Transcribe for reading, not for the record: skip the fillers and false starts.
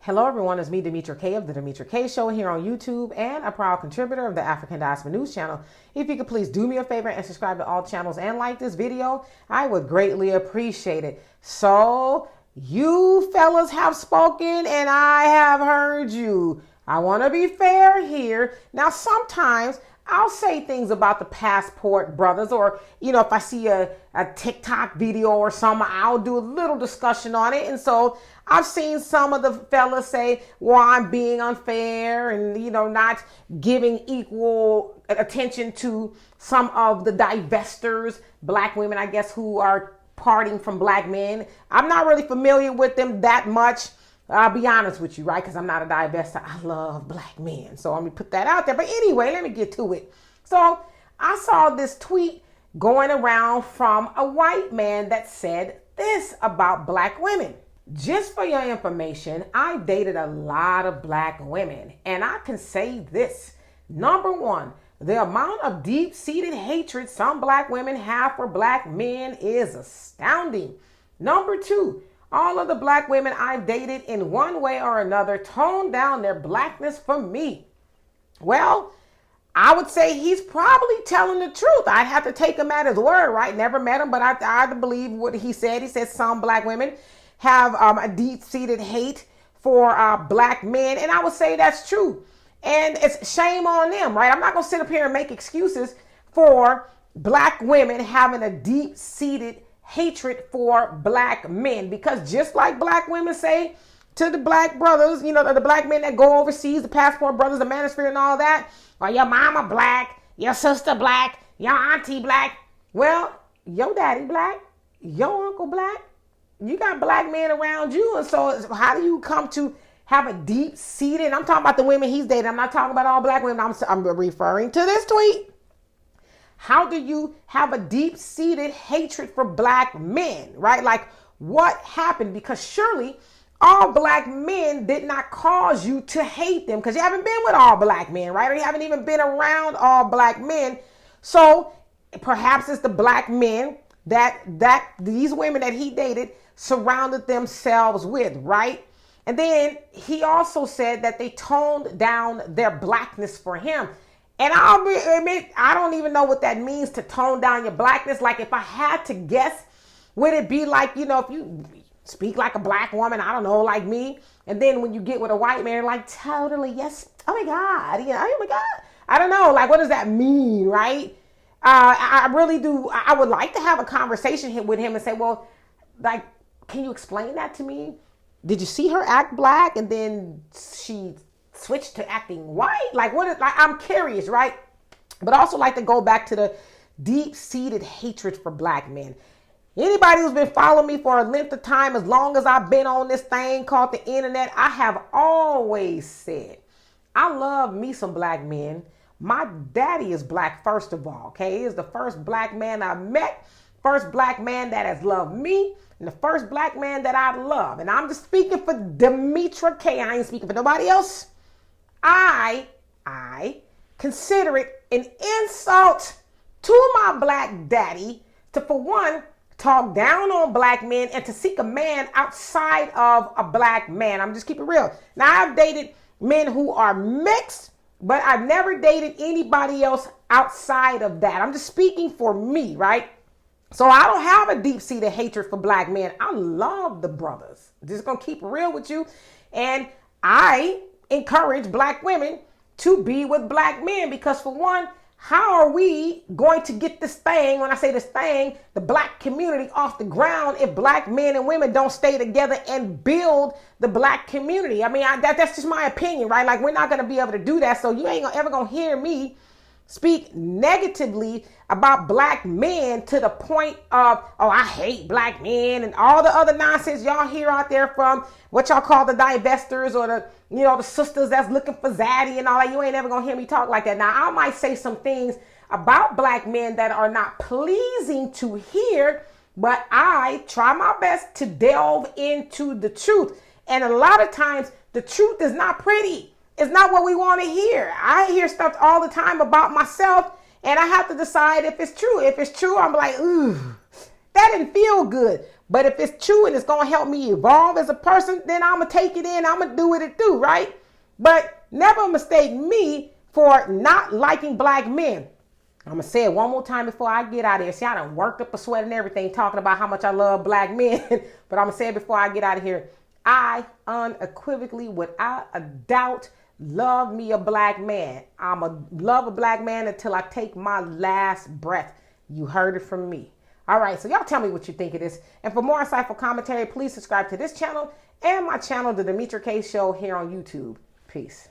Hello everyone, it's me Demetra Kaye of the Demetra Kaye Show here on YouTube and a proud contributor of the African Diaspora News channel. If you could please do me a favor and subscribe to all channels and like this video, I would greatly appreciate it. So, you fellas have spoken and I have heard you. I want to be fair here. Now sometimes I'll say things about the passport brothers, or, if I see a TikTok video or something, I'll do a little discussion on it. And so I've seen some of the fellas say, well, I'm being unfair and, not giving equal attention to some of the divestors, black women, I guess, who are parting from black men. I'm not really familiar with them that much. I'll be honest with you, right? Because I'm not a divestor. I love black men. So let me put that out there. But anyway, let me get to it. So I saw this tweet going around from a white man that said this about black women. Just for your information, I dated a lot of black women. And I can say this. Number one, the amount of deep-seated hatred some black women have for black men is astounding. Number two, all of the black women I've dated in one way or another toned down their blackness for me. Well, I would say he's probably telling the truth. I'd have to take him at his word, right? Never met him, but I believe what he said. He said some black women have a deep-seated hate for black men, and I would say that's true. And it's shame on them, right? I'm not going to sit up here and make excuses for black women having a deep-seated hatred for black men, because just like black women say to the black brothers, the black men that go overseas, the passport brothers, the manosphere and all that, or your mama black, your sister black, your auntie black. Well, your daddy black, your uncle black, you got black men around you. And so how do you come to have a deep-seated, I'm talking about the women he's dating, I'm not talking about all black women, I'm referring to this tweet. How do you have a deep-seated hatred for black men, right? Like, what happened? Because surely all black men did not cause you to hate them, because you haven't been with all black men, right? Or you haven't even been around all black men. So perhaps it's the black men that these women that he dated surrounded themselves with, right? And then he also said that they toned down their blackness for him. And I'll admit, I don't even know what that means, to tone down your blackness. Like, if I had to guess, would it be like, if you speak like a black woman, I don't know, like me, and then when you get with a white man, like, totally, yes, oh my God, oh my God. I don't know, like, what does that mean, right? I really do. I would like to have a conversation with him and say, well, like, can you explain that to me? Did you see her act black and then she switched to acting white? Like, what is, like, I'm curious, right? But I also like to go back to the deep-seated hatred for black men. Anybody who's been following me for a length of time, as long as I've been on this thing called the internet, I have always said, I love me some black men. My daddy is black, first of all, okay? He is the first black man I met, first black man that has loved me, and the first black man that I love. And I'm just speaking for Demetra Kaye. I ain't speaking for nobody else. I consider it an insult to my black daddy to, for one, talk down on black men and to seek a man outside of a black man. I'm just keeping it real. Now, I've dated men who are mixed, but I've never dated anybody else outside of that. I'm just speaking for me, right? So I don't have a deep-seated hatred for black men. I love the brothers. Just gonna keep it real with you. And I encourage black women to be with black men, because for one, how are we going to get this thing, when I say this thing, the black community off the ground, if black men and women don't stay together and build the black community? I mean, that's just my opinion, right? Like, we're not going to be able to do that. So you ain't ever going to hear me speak negatively about black men to the point of, oh, I hate black men and all the other nonsense y'all hear out there from what y'all call the divestors, or the sisters that's looking for zaddy and all that. You ain't ever gonna hear me talk like that. Now, I might say some things about black men that are not pleasing to hear, but I try my best to delve into the truth. And a lot of times the truth is not pretty. It's not what we want to hear. I hear stuff all the time about myself, and I have to decide if it's true. If it's true, I'm like, ooh, that didn't feel good. But if it's true and it's going to help me evolve as a person, then I'm going to take it in. I'm going to do it too, right? But never mistake me for not liking black men. I'm going to say it one more time before I get out of here. See, I done worked up a sweat and everything talking about how much I love black men. But I'm going to say it before I get out of here. I unequivocally, without a doubt, love me a black man. I'm a love a black man until I take my last breath. You heard it from me. All right, so y'all tell me what you think of this. And for more insightful commentary, please subscribe to this channel and my channel, The Demetra Kaye Show, here on YouTube. Peace.